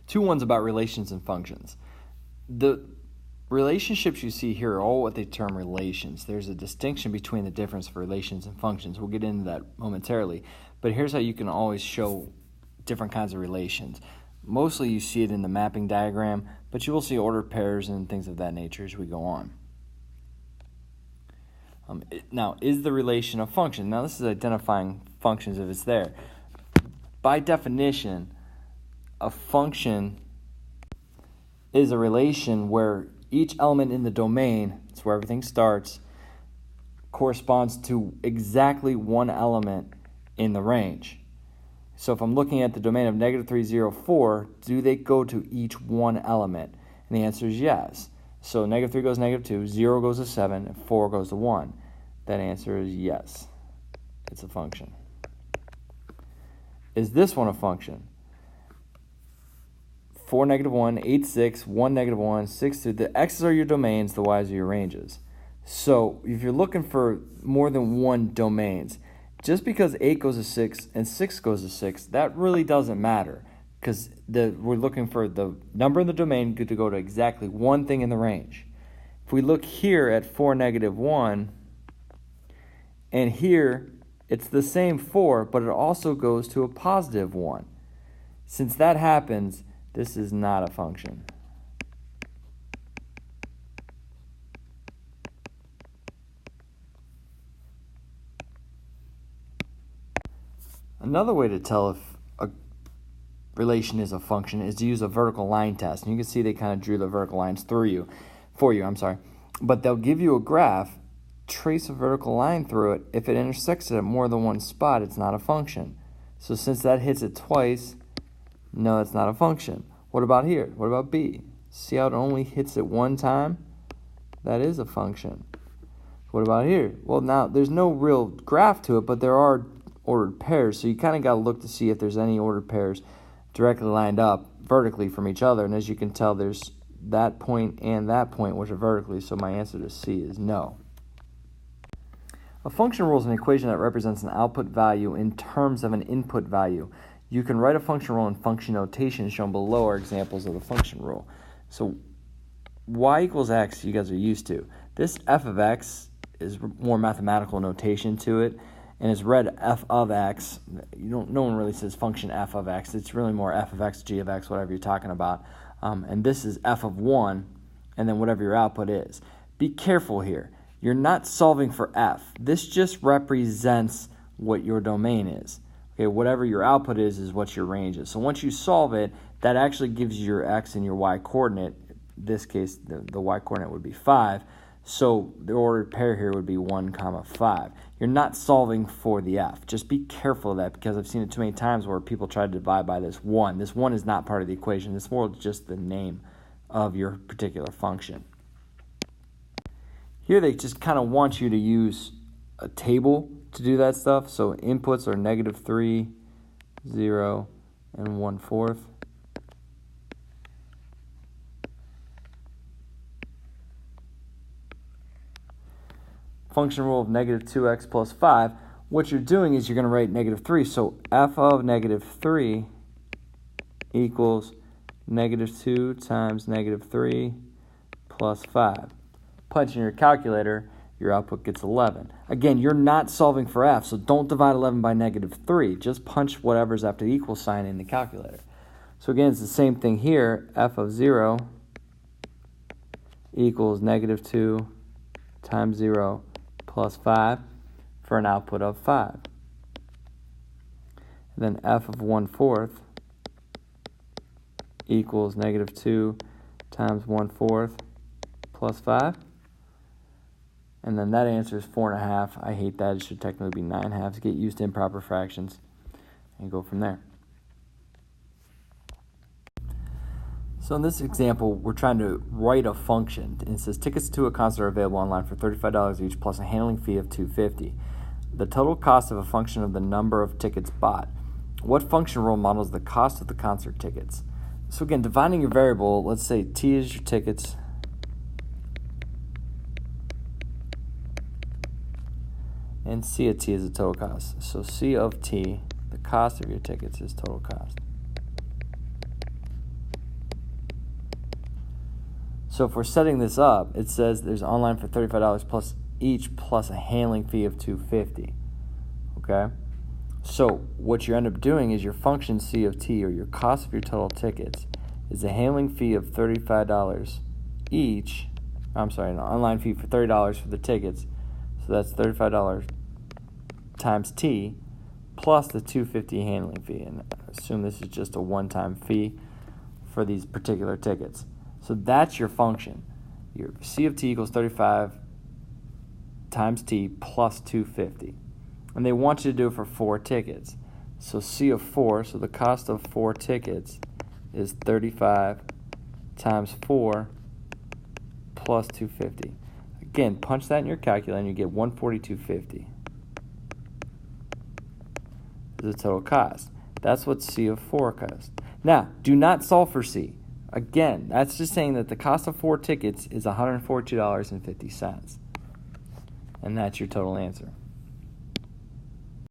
Two ones about relations and functions. The relationships you see here are all what they term relations. There's a distinction between the difference for relations and functions. We'll get into that momentarily. But here's how you can always show different kinds of relations. Mostly you see it in the mapping diagram, but you will see ordered pairs and things of that nature as we go on. Now, is the relation a function? Now, this is identifying functions if it's there. By definition, a function is a relation where each element in the domain, it's where everything starts, corresponds to exactly one element in the range. So if I'm looking at the domain of -3, 0, 4, do they go to each one element? And the answer is yes. So -3 goes to -2, 0 goes to 7, and 4 goes to 1. That answer is yes. It's a function. Is this one a function? 4, -1, 8, 6, 1, -1, 6, 2. The x's are your domains, the y's are your ranges. So if you're looking for more than one domains, just because 8 goes to 6 and 6 goes to 6, that really doesn't matter because we're looking for the number in the domain to go to exactly one thing in the range. If we look here at 4, -1, and here it's the same 4, but it also goes to a +1. Since that happens, this is not a function. Another way to tell if a relation is a function is to use a vertical line test. And you can see they kind of drew the vertical lines for you. But they'll give you a graph, trace a vertical line through it. If it intersects it at more than one spot, it's not a function. So since that hits it twice, no, it's not a function. What about here? What about B? See how it only hits it one time? That is a function. What about here? Well, now there's no real graph to it, but there are ordered pairs, so you kind of got to look to see if there's any ordered pairs directly lined up vertically from each other. And as you can tell, there's that point and that point, which are vertically, so my answer to C is no. A function rule is an equation that represents an output value in terms of an input value. You can write a function rule in function notation. Shown below are examples of the function rule. So y equals x, you guys are used to. This f of x is more mathematical notation to it, and it's read f of x. No one really says function f of x. It's really more f of x, g of x, whatever you're talking about. And this is f of 1, and then whatever your output is. Be careful here. You're not solving for f. This just represents what your domain is. Okay, whatever your output is what your range is. So once you solve it, that actually gives you your x and your y coordinate. In this case, the y coordinate would be 5. So the ordered pair here would be 1, 5. You're not solving for the f. Just be careful of that because I've seen it too many times where people try to divide by this 1. This 1 is not part of the equation. This more just the name of your particular function. Here they just kind of want you to use a table to do that stuff. So inputs are -3, 0, and 1/4. Function rule of -2x plus 5. What you're doing is you're going to write -3. So f of -3 equals -2 times -3 plus 5. Punch in your calculator, your output gets 11. Again, you're not solving for f, so don't divide 11 by -3. Just punch whatever's after the equal sign in the calculator. So again, it's the same thing here. F of 0 equals -2 times 0 plus 5 for an output of 5. And then f of 1/4 equals -2 times 1/4 plus 5. And then that answer is 4.5. I hate that. It should technically be 9/2. Get used to improper fractions and go from there. So in this example, we're trying to write a function. And it says tickets to a concert are available online for $35 each plus a handling fee of $2.50. The total cost of a function of the number of tickets bought. What function rule models the cost of the concert tickets? So again, defining your variable, let's say T is your tickets. And C of T is the total cost. So C of T, the cost of your tickets is total cost. So if we're setting this up, it says there's online for $35 plus each plus a handling fee of $250. Okay? So what you end up doing is your function C of T, or your cost of your total tickets, is a handling fee of $35 each. I'm sorry, an online fee for $30 for the tickets. So that's $35 times T plus the $250 handling fee. And assume this is just a one-time fee for these particular tickets. So that's your function. Your C of T equals 35 times T plus 250. And they want you to do it for 4 tickets. So C of 4, so the cost of 4 tickets is 35 times 4 plus 250. Again, punch that in your calculator and you get 142.50. This is the total cost. That's what C of 4 costs. Now, do not solve for C. Again, that's just saying that the cost of 4 tickets is $142.50. And that's your total answer.